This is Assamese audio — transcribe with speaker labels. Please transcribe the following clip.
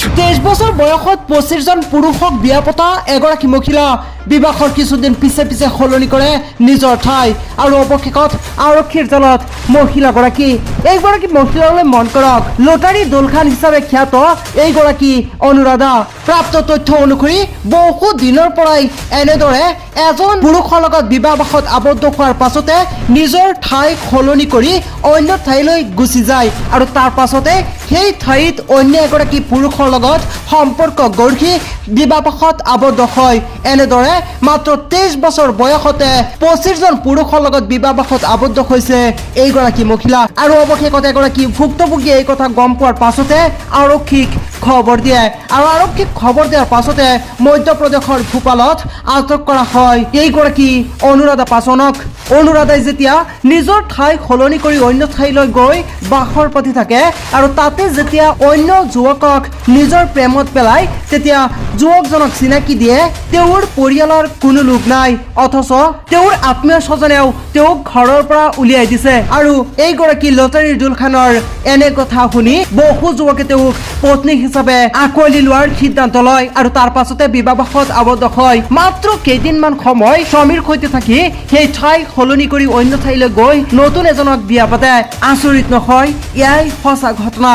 Speaker 1: 23 বছৰ বয়সত 25জন পুৰুষক বিয়া পতা এগৰাকী মহিলা বিবাহৰ কিছুদিন পিছে পিছে সলনি কৰে নিজৰ ঠাই আৰু অৱশেষত আৰক্ষীৰ জালত মহিলাগৰাকী। এইগৰাকী মহিলালৈ মন কৰক, লটাৰী দোলখান হিচাপে খ্যাত এইগৰাকী অনুৰাধা। প্ৰাপ্ত তথ্য অনুসৰি বহু দিনৰ পৰাই এনেদৰে এজন পুৰুষৰ লগত বিবাহত আবদ্ধ হোৱাৰ পাছতে নিজৰ ঠাই সলনি কৰি অন্য ঠাইলৈ গুচি যায় আৰু তাৰ পাছতে সেই ঠাইত অন্য এগৰাকী পুৰুষৰ লগত সম্পৰ্ক গঢ়ি বিবাহত আবদ্ধ হয়। এনেদৰে মাত্ৰ 23 বছৰ বয়সতে 25জন পুৰুষৰ লগত বিবাহত আবদ্ধ হৈছে এইগৰাকী মহিলা আৰু অৱশেষত এগৰাকী ভুক্তভোগী এই কথা গম পোৱাৰ পাছতে আৰক্ষীক খবৰ দিয়ে আৰু আৰক্ষীক খবৰ দিয়াৰ পাছতে মধ্যপ্ৰদেশৰ ভূপালত আটক কৰা হয় এইগৰাকী অনুৰাধা পাছনক। অনুৰাধাই যেতিয়া নিজৰ ঠাই সলনি কৰি অন্য ঠাইলৈ গৈ বাসৰ পাতি থাকে আৰু তাতে যেতিয়া অন্য যুৱকক নিজৰ প্ৰেমত পেলায় তেতিয়া যুৱকজনক চিনাকি দিয়ে তেওঁৰ পৰিয়ালৰ কোনো লোক নাই, অথচ তেওঁৰ আত্মীয় স্বজনেও তেওঁক ঘৰৰ পৰা উলিয়াই দিছে। আৰু এইগৰাকী লটাৰীৰ দোলখানৰ এনে কথা শুনি বহু যুৱকে তেওঁক পত্নী হিচাপে আঁকোৱালি লোৱাৰ সিদ্ধান্ত লয় আৰু তাৰ পাছতে বিবাহত আবদ্ধ হয়। মাত্ৰ কেইদিনমান সময় স্বামীৰ সৈতে থাকি সেই ঠাই সলনি কৰি অন্য ঠাইলৈ গৈ নতুন এজনক বিয়া পাতে। আচৰিত নহয়? এয়াই সঁচা ঘটনা।